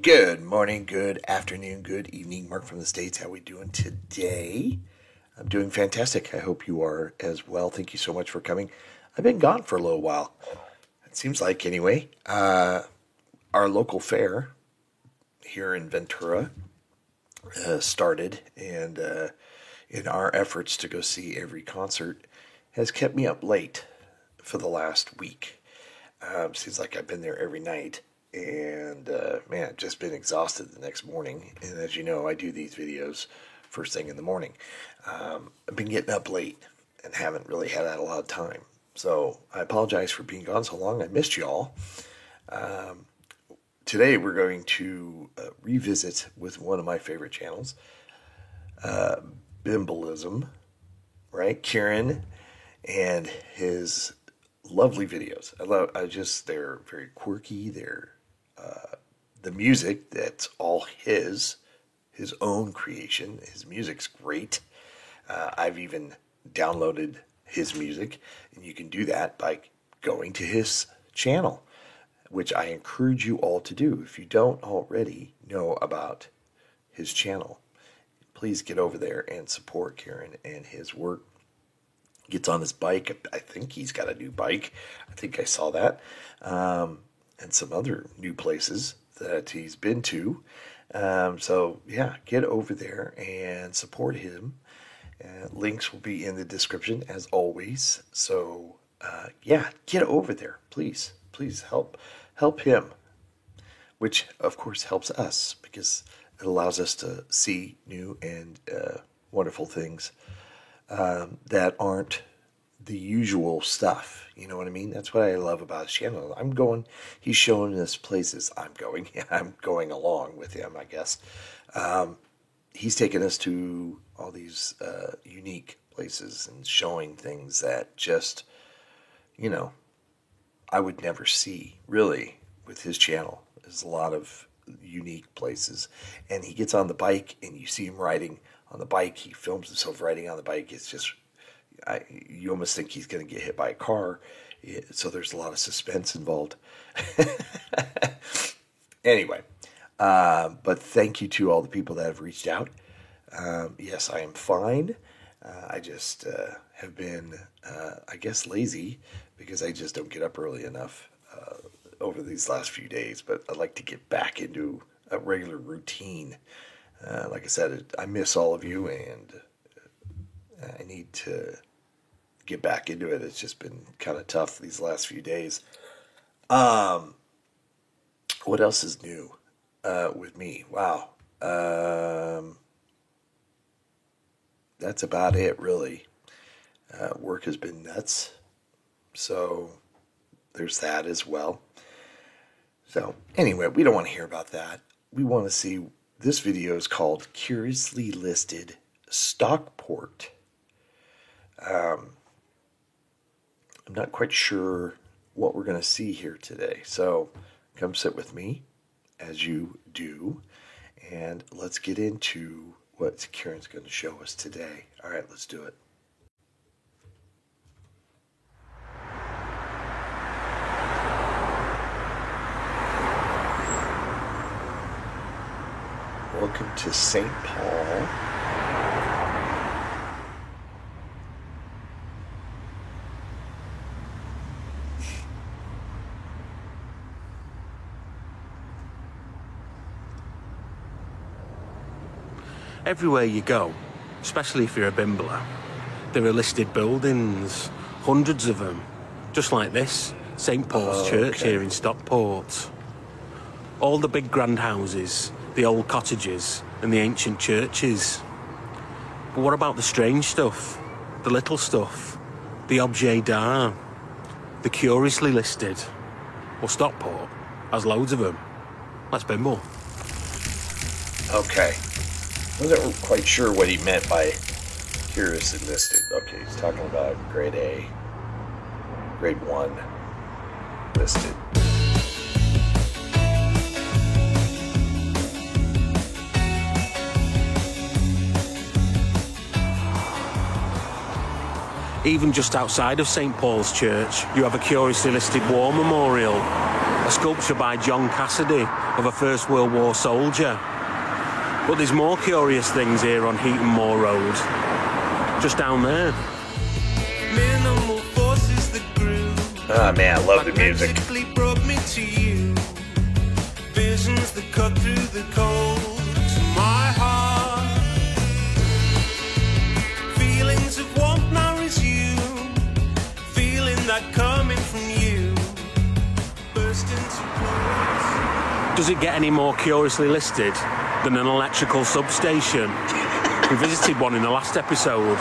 Good morning, good afternoon, good evening. Mark from the States. How we doing today? I'm doing fantastic. I hope you are as well. Thank you so much for coming. I've been gone for a little while. It seems like, anyway. Our local fair here in Ventura started, and in our efforts to go see every concert has kept me up late for the last week. Seems like I've been there every night. And, man, just been exhausted the next morning. And as you know, I do these videos first thing in the morning. I've been getting up late and haven't really had a lot of time. So I apologize for being gone so long. I missed y'all. Today we're going to revisit with one of my favorite channels, Bimbalism, right? Kieran and his lovely videos. They're very quirky. They're the music, that's all his own creation. His music's great. I've even downloaded his music, and you can do that by going to his channel, which I encourage you all to do. If you don't already know about his channel, please get over there and support Kieran and his work. Gets on his bike. I think he's got a new bike. I think I saw that. And some other new places that he's been to. So, yeah, get over there and support him. Links will be in the description, as always. So, yeah, get over there. Please help him. Which, of course, helps us, because it allows us to see new and wonderful things that aren't the usual stuff. You know what I mean? That's what I love about his channel. He's showing us places. I'm going along with him, I guess. He's taken us to all these unique places and showing things that just, I would never see, really, with his channel. There's a lot of unique places. And he gets on the bike, and you see him riding on the bike. He films himself riding on the bike. It's just, you almost think he's going to get hit by a car. So there's a lot of suspense involved. Anyway, but thank you to all the people that have reached out. Yes, I am fine. I just have been, I guess, lazy, because I just don't get up early enough over these last few days. But I'd like to get back into a regular routine. Like I said, I miss all of you, and I need to get back into it. It's just been kind of tough these last few days. What else is new with me? Wow. That's about it, really. Work has been nuts. So there's that as well. So anyway, we don't want to hear about that. We want to see, this video is called Curiously Listed Stockport. I'm not quite sure what we're going to see here today. So come sit with me, as you do, and let's get into what Kieran's going to show us today. All right, let's do it. Welcome to St. Paul. Everywhere you go, especially if you're a bimbler, there are listed buildings, hundreds of them, just like this, St. Paul's Church here in Stockport. All the big grand houses, the old cottages and the ancient churches. But what about the strange stuff, the little stuff, the objets d'art, the curiously listed? Well, Stockport has loads of them. Let's bimble. Okay. Wasn't quite sure what he meant by curiously listed. Okay, he's talking about grade A, grade 1 listed. Even just outside of St. Paul's Church, you have a curiously listed war memorial. a sculpture by John Cassidy of a First World War soldier. But there's more curious things here on Heaton Moor Road, just down there. Minimal forces that grew. Ah, man, I love the music. Magnetically brought me to you. Visions that cut through the cold to my heart. Feelings of warmth now resume. Feeling that coming from you. Burst into words. Does it get any more curiously listed than an electrical substation? We visited one in the last episode.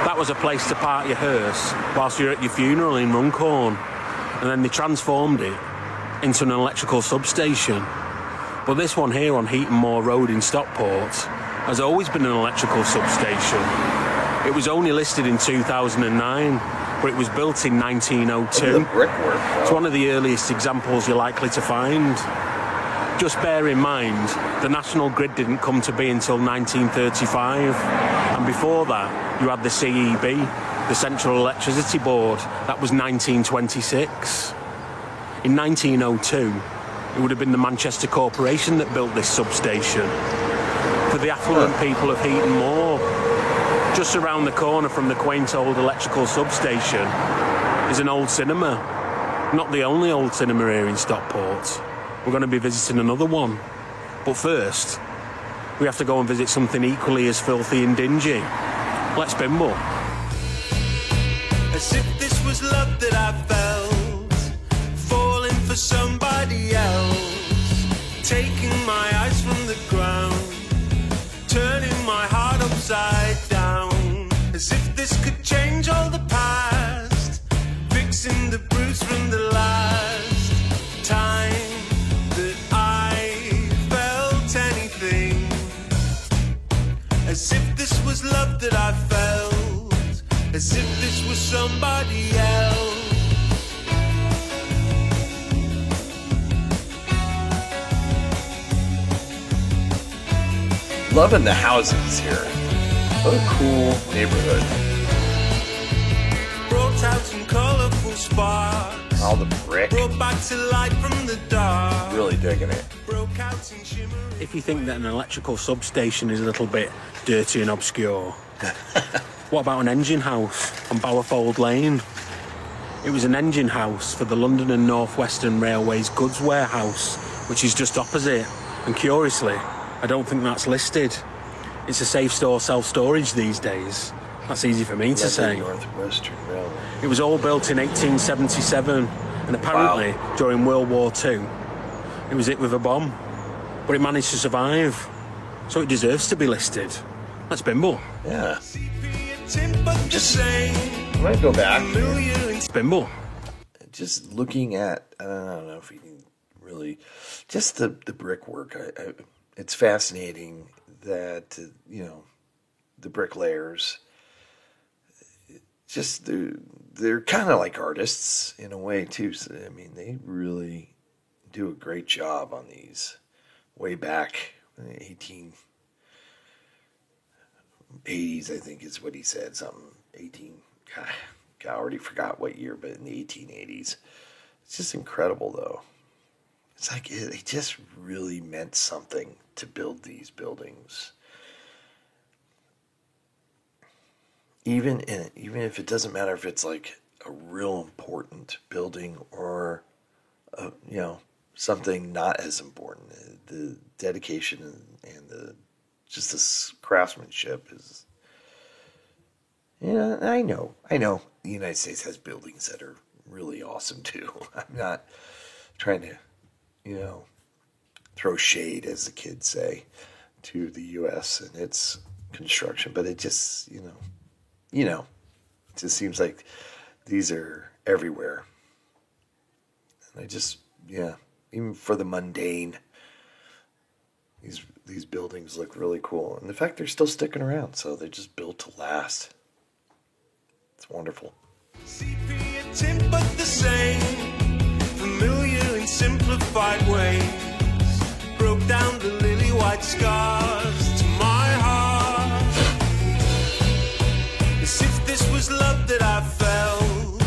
That was a place to park your hearse whilst you're at your funeral in Runcorn, and then they transformed it into an electrical substation. But this one here on Heaton Moor Road in Stockport has always been an electrical substation. It was only listed in 2009, but it was built in 1902. The brickwork. It's one of the earliest examples you're likely to find. Just bear in mind, the National Grid didn't come to be until 1935, and before that, you had the CEB, the Central Electricity Board. That was 1926. In 1902, it would have been the Manchester Corporation that built this substation. For the affluent people of Heaton Moor, just around the corner from the quaint old electrical substation is an old cinema. Not the only old cinema here in Stockport. We're going to be visiting another one. But first, we have to go and visit something equally as filthy and dingy. Let's bimble. As if this was love that I felt, falling for somebody else, taking my eyes from the ground, turning my heart upside down. As if this could change all the past, fixing the bruise from the last time that I felt anything. As if this was love that I felt, as if this was somebody else. Loving the houses here. What a cool neighborhood. Brought out some colourful sparks, All the brick. brought back to light from the dark. Really digging it. Broke out in shimmering. If you think that an electrical substation is a little bit dirty and obscure, what about an engine house on Bowerfold Lane? It was an engine house for the London and North Western Railway's goods warehouse, which is just opposite. And curiously, I don't think that's listed. It's a safe store self-storage these days. That's easy for me to say. Northwestern Railway. It was all built in 1877, and apparently during World War II, it was hit with a bomb. But it managed to survive, so it deserves to be listed. Let's bimble. Yeah. Just I might go back. Let's bimble. Just looking at, I don't know if you can really, just the brickwork. It's fascinating that, the bricklayers, just they're kind of like artists in a way too. So, I mean, they really do a great job on these way back in the 1880s, I think is what he said, something 18, God, I already forgot what year, but in the 1880s. It's just incredible though. It's like it just really meant something to build these buildings. Even if it doesn't matter if it's like a real important building or something not as important, the dedication and the craftsmanship is. Yeah, I know. The United States has buildings that are really awesome too. I'm not trying to, throw shade, as the kids say, to the U.S. and its construction, but it just, it just seems like these are everywhere. And I just, even for the mundane, these buildings look really cool. And the fact they're still sticking around, so they're just built to last. It's wonderful. Sepia but the same, familiar in simplified ways. Broke down the lily white scars to my heart. As if this was love that I felt,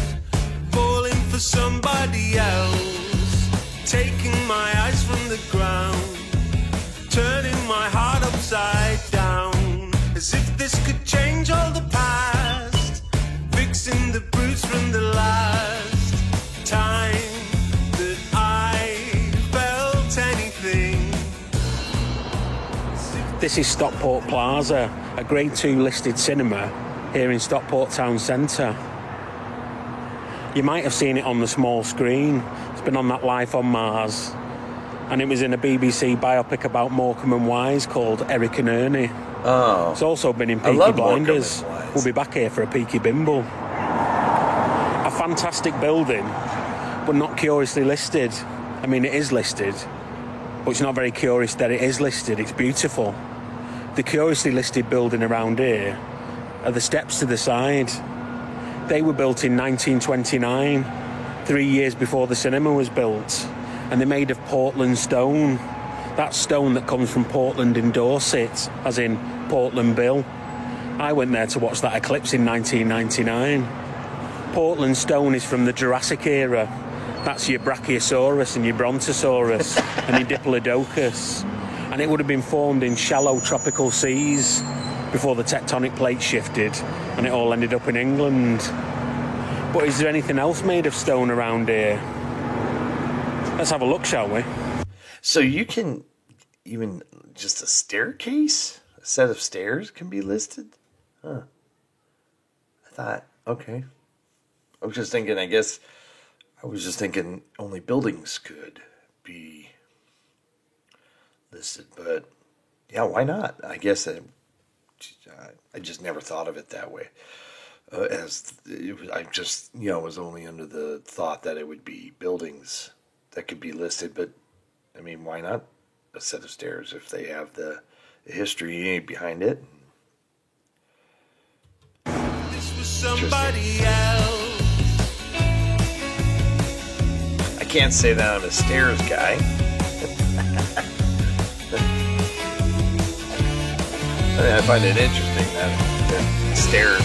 falling for somebody else, from the ground, turning my heart upside down, as if this could change all the past, fixing the bruise from the last time that I felt anything. This is Stockport Plaza, a Grade 2 listed cinema here in Stockport Town Centre. You might have seen it on the small screen. It's been on that Life on Mars, and it was in a BBC biopic about Morecambe and Wise called Eric and Ernie. Oh. It's also been in I Peaky love Blinders. Morecambe and Wise. We'll be back here for a Peaky Bimble. A fantastic building, but not curiously listed. I mean, it is listed, but it's not very curious that it is listed. It's beautiful. The curiously listed building around here are the steps to the side. They were built in 1929, 3 years before the cinema was built, and they're made of Portland stone. That stone that comes from Portland in Dorset, as in Portland Bill. I went there to watch that eclipse in 1999. Portland stone is from the Jurassic era. That's your Brachiosaurus and your Brontosaurus and your Diplodocus. And it would have been formed in shallow tropical seas before the tectonic plates shifted and it all ended up in England. But is there anything else made of stone around here? Let's have a look, shall we? So you can even just a staircase, a set of stairs can be listed? Huh. I thought, okay. I was just thinking only buildings could be listed, but yeah, why not? I guess I just never thought of it that way. I just, was only under the thought that it would be buildings that could be listed, but I mean, why not a set of stairs if they have the history behind it? This was somebody else. I can't say that I'm a stairs guy. I find it interesting that stairs.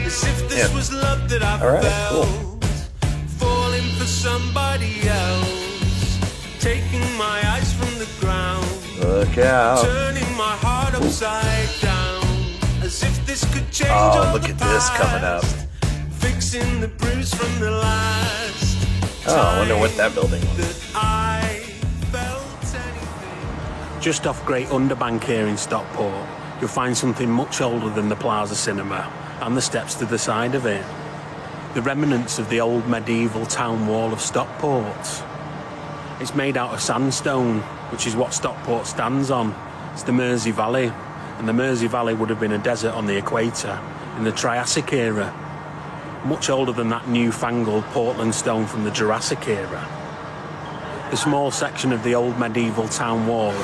As if this was love that I All right, felt, cool. falling for somebody else, taking my eyes from the ground, Look out. turning my heart upside down, as if this could change Oh, all look the at this coming up. past, fixing the bruise from the last Oh, I wonder what that building was. that I felt anything. Just off Great Underbank here in Stockport, you'll find something much older than the Plaza Cinema and the steps to the side of it. The remnants of the old medieval town wall of Stockport. It's made out of sandstone, which is what Stockport stands on. It's the Mersey Valley, and the Mersey Valley would have been a desert on the equator in the Triassic era. Much older than that newfangled Portland stone from the Jurassic era. The small section of the old medieval town wall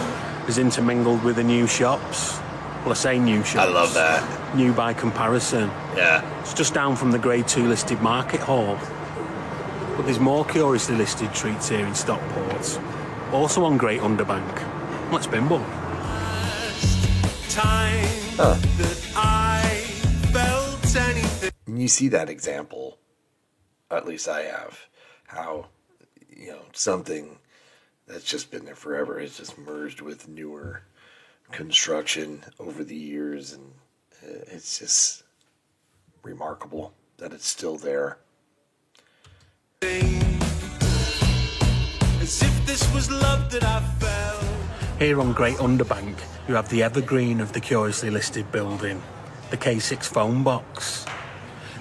is intermingled with the new shops. Well, I say new shops. I love that. New by comparison. Yeah. It's just down from the Grade 2 listed market hall. But there's more curiously listed treats here in Stockport. Also on Great Underbank. Let's bimble. Time that I felt anything. And you see that example, at least I have, how, something that's just been there forever is just merged with newer construction over the years, and it's just remarkable that it's still there. As if this was love that I felt. Here on Great Underbank, you have the evergreen of the curiously listed building, the K6 phone box.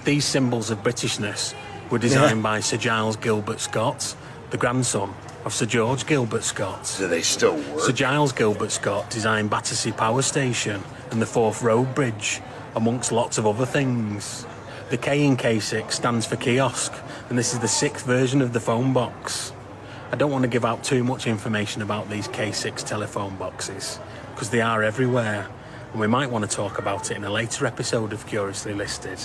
These symbols of Britishness were designed by Sir Giles Gilbert Scott, the grandson of Sir George Gilbert Scott. Do they still work? Sir Giles Gilbert Scott designed Battersea Power Station and the Forth Road Bridge, amongst lots of other things. The K in K6 stands for kiosk, and this is the 6th version of the phone box. I don't want to give out too much information about these K6 telephone boxes, because they are everywhere, and we might want to talk about it in a later episode of Curiously Listed.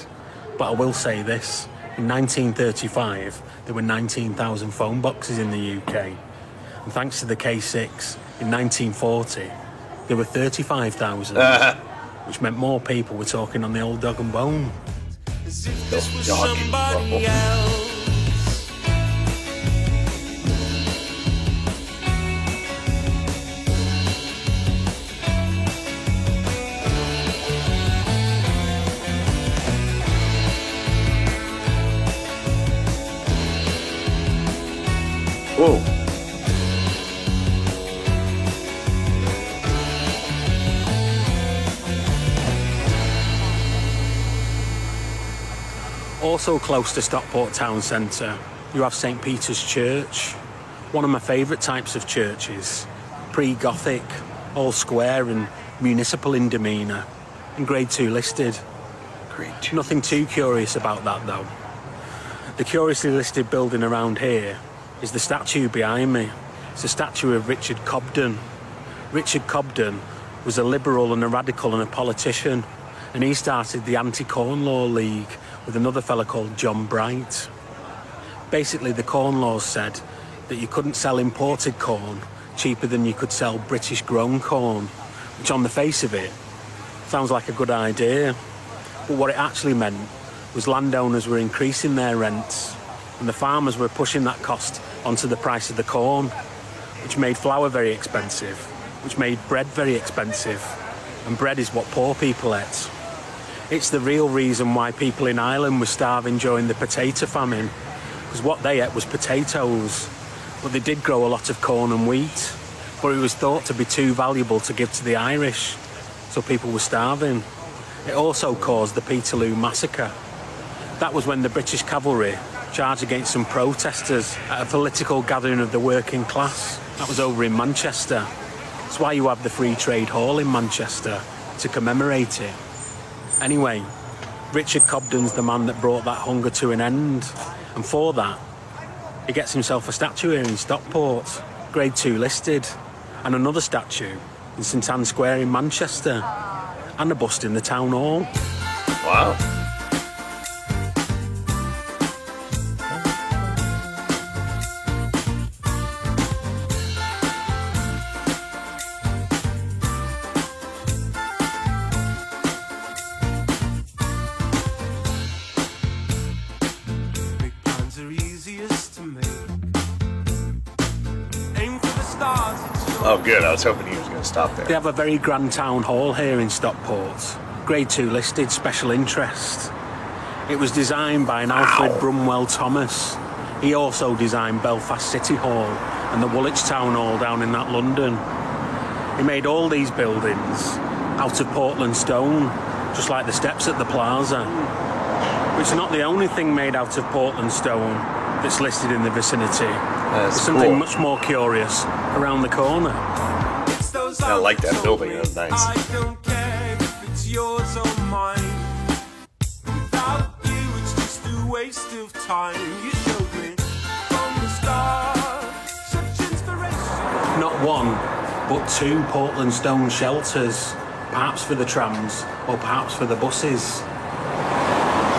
But I will say this, in 1935, there were 19,000 phone boxes in the UK, and thanks to the K6, in 1940, there were 35,000, which meant more people were talking on the old dog and bone. As if this was Dog and somebody bone. else. Whoa. Also close to Stockport town centre, you have St Peter's Church, one of my favourite types of churches, pre-Gothic, all square and municipal in demeanour, and Grade 2 listed. Grade 2. Nothing too curious about that though. The curiously listed building around here is the statue behind me. It's a statue of Richard Cobden. Richard Cobden was a liberal and a radical and a politician, and he started the Anti-Corn Law League with another fella called John Bright. Basically, the Corn Laws said that you couldn't sell imported corn cheaper than you could sell British-grown corn, which on the face of it sounds like a good idea. But what it actually meant was landowners were increasing their rents and the farmers were pushing that cost onto the price of the corn, which made flour very expensive, which made bread very expensive, and bread is what poor people ate. It's the real reason why people in Ireland were starving during the potato famine, because what they ate was potatoes, but they did grow a lot of corn and wheat, but it was thought to be too valuable to give to the Irish, so people were starving. It also caused the Peterloo Massacre. That was when the British cavalry charged against some protesters at a political gathering of the working class. That was over in Manchester. That's why you have the Free Trade Hall in Manchester, to commemorate it. Anyway, Richard Cobden's the man that brought that hunger to an end, and for that, he gets himself a statue here in Stockport, Grade 2 listed, and another statue in St Anne's Square in Manchester, and a bust in the town hall. Wow. Big plans are easiest to make. Aim for the stars, it's your Oh, good. I was hoping he was going to stop They there. have a very grand town hall here in Stockport, Grade 2 listed, special interest. It was designed by an Alfred Brumwell Thomas. He also designed Belfast City Hall and the Woolwich Town Hall down in that London. He made all these buildings out of Portland stone, just like the steps at the plaza. Which is not the only thing made out of Portland stone that's listed in the vicinity. That's There's something cool. much more curious around the corner. It's those I like that eyes building. told me, That's nice. I don't care if it's yours or mine. Without you, it's just a waste of time. You showed me from the start such inspiration. Not one, but two Portland stone shelters, perhaps for the trams or perhaps for the buses.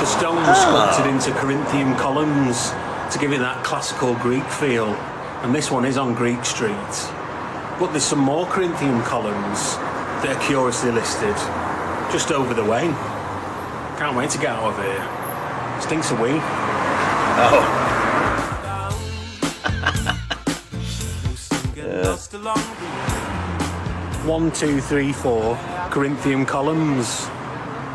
The stone was sculpted into Corinthian columns to give it that classical Greek feel, and this one is on Greek Street. But there's some more Corinthian columns that are curiously listed just over the way. Can't wait to get out of here. Stinks a wee. Oh, Get lost along the way. 1, 2, 3, 4 Corinthian columns.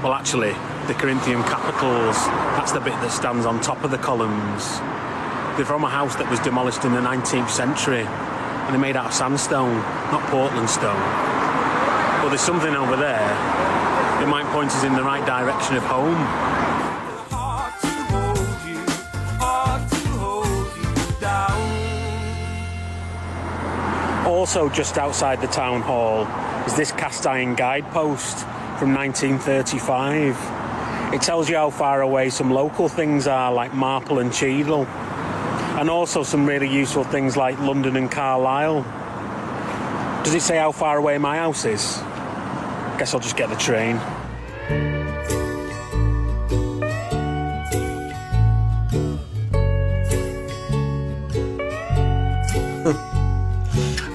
Well, actually, the Corinthian capitals, that's the bit that stands on top of the columns. They're from a house that was demolished in the 19th century, and they're made out of sandstone, not Portland stone. But there's something over there that might point us in the right direction of home. Hard to hold you, hard to hold you down. Also just outside the town hall is this cast iron guidepost from 1935. It tells you how far away some local things are, like Marple and Cheadle, and also some really useful things like London and Carlisle. Does it say how far away my house is? Guess I'll just get the train.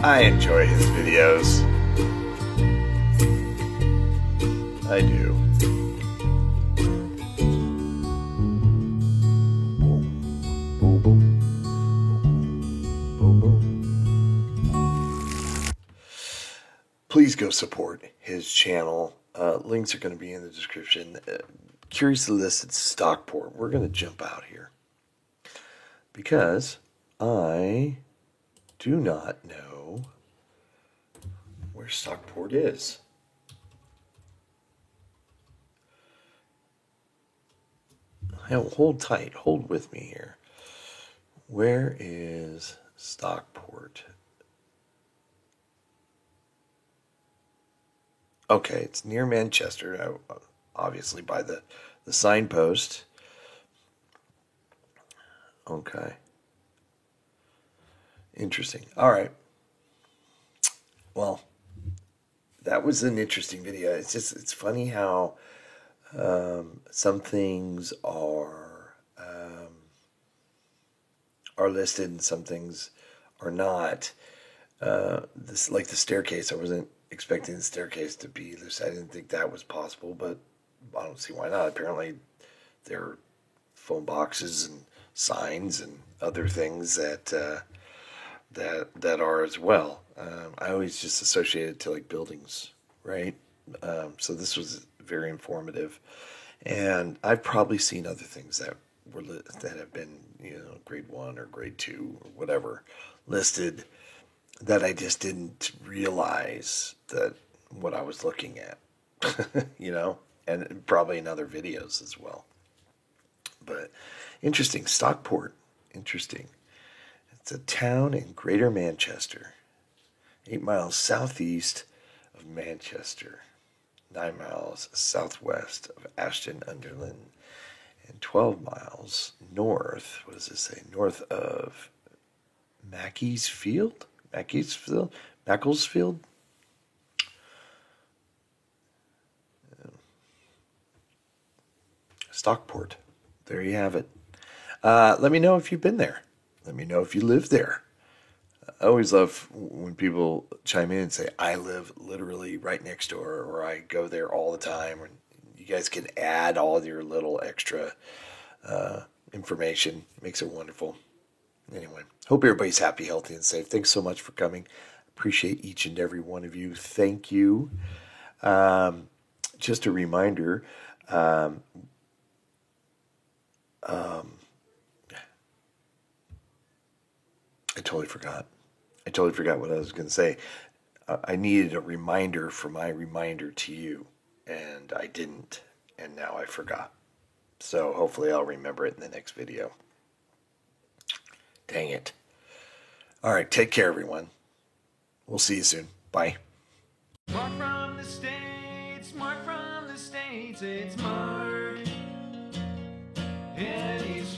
I enjoy his videos. I do. Boom, boom. Boom, boom. Please go support his channel. Links are going to be in the description. Curiously listed Stockport. We're going to jump out here because I do not know where Stockport is. Hold tight. Hold with me here. Where is Stockport? Okay, it's near Manchester, obviously by the signpost. Okay. Interesting. All right. Well, that was an interesting video. It's funny how some things are listed and some things are not. This, like the staircase, I wasn't expecting the staircase to be this. I didn't think that was possible, but I don't see why not. Apparently, there are phone boxes and signs and other things that are as well. I always just associate it to like buildings, right? So this was very informative, and I've probably seen other things that have been, grade 1 or grade 2 or whatever listed that I just didn't realize that what I was looking at, and probably in other videos as well. But interesting, Stockport, interesting. It's a town in Greater Manchester, 8 miles southeast of Manchester, 9 miles southwest of Ashton-under-Lyne, and 12 miles north, what does it say, north of Macclesfield? Stockport. There you have it. Let me know if you've been there. Let me know if you live there. I always love when people chime in and say, I live literally right next door, or I go there all the time. Or you guys can add all your little extra information. It makes it wonderful. Anyway, hope everybody's happy, healthy, and safe. Thanks so much for coming. Appreciate each and every one of you. Thank you. Just a reminder, I totally forgot. What I was going to say. I needed a reminder for my reminder to you, and I didn't, and now I forgot. So hopefully I'll remember it in the next video. Dang it. All right, take care, everyone. We'll see you soon. Bye. Mark from the States, it's Mark. And he's